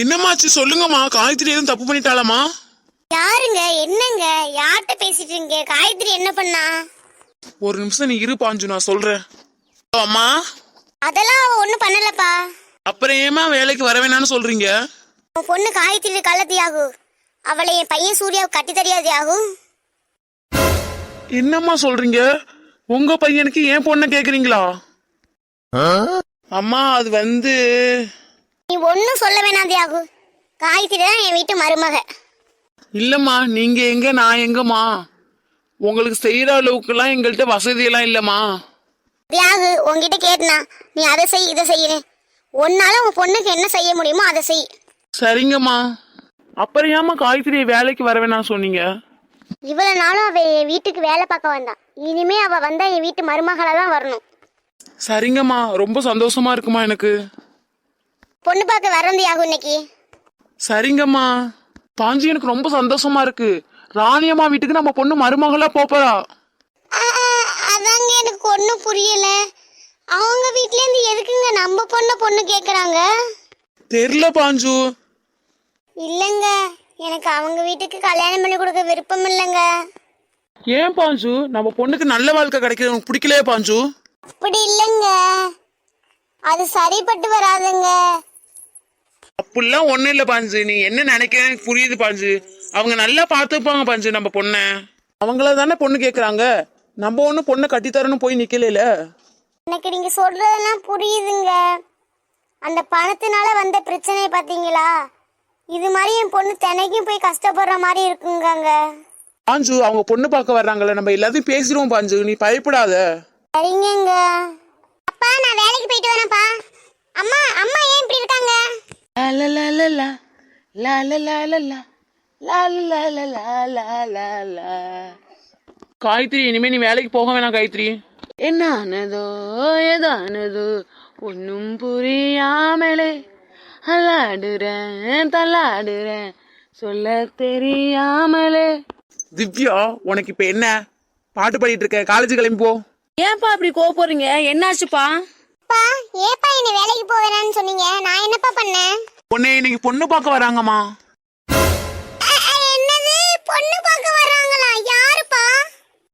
என்னமாச்சு சொல்லுங்கம்மா. காயத்ரி எதுவும் தப்பு பண்ணிட்டாலாமா? யாருங்க? என்னங்க? யார்கிட்ட பேசிட்டு இருக்கீங்க? காயத்ரி என்ன பண்ணா? ஒரு நிமிஷம் நீ இரு பாஞ்சு, நான் சொல்றேன். அம்மா, அதெல்லாம் அவ ஒண்ணும் பண்ணலப்பா. அப்புறம் ஏமா வேலைக்கு வர வேணாம்னு சொல்றீங்க? உன் பொண்ணு காயத்ரி கள்ளத்தியாகு. அவளை என் பையன் சூர்யாவுக்கு கட்டி தெரியாதியாகும். என்னம்மா சொல்றீங்க? உங்க பையனுக்கு ஏன் பொண்ணை கேக்குறீங்களா? அம்மா அது வந்து நீ ஒன்னும் சொல்ல வேணாதியாகு. காயத்ரி தான் என் வீட்டு மருமக. இல்லம்மா, நீங்க எங்க நான் எங்கம்மா? உங்களுக்கு செய்யற அளவுக்குலாம் எங்கள்கிட்ட வசதியெல்லாம் இல்லம்மா. தியாகு உன்கிட்ட கேட்டனா நீ அதை செய் இதை செய்யறேன். உன்னால உன் பொண்ணுக்கு என்ன செய்ய முடியுமோ அதை செய். சரிங்கம்மா. அப்புறம் ஏமா காயத்ரி வேலைக்கு வர வேணாம் சொன்னீங்க? இவ்வளவு நாளும் அவ என் வீட்டுக்கு வேலை பார்க்க வந்தான். இனிமே அவ வந்தா என் வீட்டு மருமகளா தான் வரணும். சரிங்கம்மா, ரொம்ப சந்தோஷமா இருக்குமா எனக்கு. பொண்ணு பார்க்க வரந்தியாகும் இன்னைக்கு. சரிங்கம்மா. பாஞ்சி, எனக்கு ரொம்ப சந்தோஷமா இருக்கு. ராணியம்மா வீட்டுக்கு நம்ம பொண்ணு மருமகளா போறா. அதாங்க எனக்கு ஒன்றும் புரியல. அவங்க வீட்ல இருந்து எதுக்குங்க நம்ம பொண்ணு கேக்குறாங்க? தெரியல பாஞ்சு. இல்லங்க, எனக்கு அவங்க வீட்டுக்கு கல்யாணம் பண்ணி கொடுக்க விருப்பம் இல்லைங்க. ஏன் பாஞ்சு? நம்ம பொண்ணுக்கு நல்ல வாழ்க்கை கிடைக்கிறது உனக்கு பிடிக்கலையே பாஞ்சு? அப்படி இல்லைங்க, அது சரிப்பட்டு வராதுங்க. அப்படிலாம் ஒண்ணும் இல்ல பாஞ்சு. நீ என்ன நினைக்கிறேன்னு புரியுது பாஞ்சு. அவங்க நல்லா பாத்துப்பாங்க பாஞ்சு நம்ம பொண்ண. அவங்கள தானே பொண்ணு கேக்குறாங்க. நம்ம ஒண்ணு பொண்ணை கட்டித்தரணும் போய் நிக்கல. எனக்கு நீங்க சொல்றதெல்லாம் புரியுதுங்க. அந்த பணத்தினால வந்த பிரச்சனை பாத்தீங்களா? இது மாதிரி என் பொண்ணு தினைக்கும் போய் கஷ்டப்படுற மாதிரி இருக்குங்க. பாஞ்சு, அவங்க பொண்ணு பார்க்க வர்றாங்கல்ல, நம்ம எல்லாத்தையும் பேசிடுவோம் பாஞ்சு, நீ பயப்படாத. சரிங்க. அப்பா நான் வேலைக்கு போயிட்டு வரேன்ப்பா. அம்மா அம்மா ஏன் இப்படி இருக்காங்க? காயத்ரி, இனிமே நீ வேலைக்கு போக வேணாம் காயத்ரி. என்ன ஆனதோ ஏதானதோ ஒன்னும் புரியாமலே அல்லாடுறேன் தள்ளாடுறேன் சொல்ல தெரியாமலே. திவ்யா, உனக்கு இப்ப என்ன? பாட்டு பாடிட்டு இருக்க, காலேஜ் கிளம்பி போ. ஏன்பா அப்படி கோவப்படுறீங்க? என்னாச்சுப்பா? அப்பா ஏப்பா என்ன வேலைக்கு போக வேணாம்னு சொன்னீங்க? நான் என்னப்பா பண்ணேன்? உன்னை இன்னைக்கு பொண்ணு பார்க்க வராங்கம்மா. என்னது? பொண்ணு பார்க்க வராங்களா? யாருப்பா?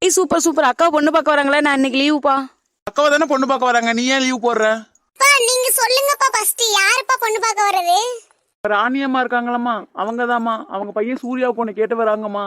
ஏய் சூப்பர் சூப்பர், அக்கா பொண்ணு பார்க்க வராங்களா? நான் இன்னைக்கு லீவுப்பா. அக்காவை தானே பொண்ணு பார்க்க வராங்க, நீ ஏன் லீவ் போடுற? அப்பா நீங்க சொல்லுங்கப்பா, ஃபர்ஸ்ட் யாருப்பா பொண்ணு பார்க்க வர்றது? ராணியம்மா இருக்காங்களம்மா, அவங்கதாம்மா. அவங்க பையன் சூர்யா பொண்ணு கேட்டு வராங்கம்மா.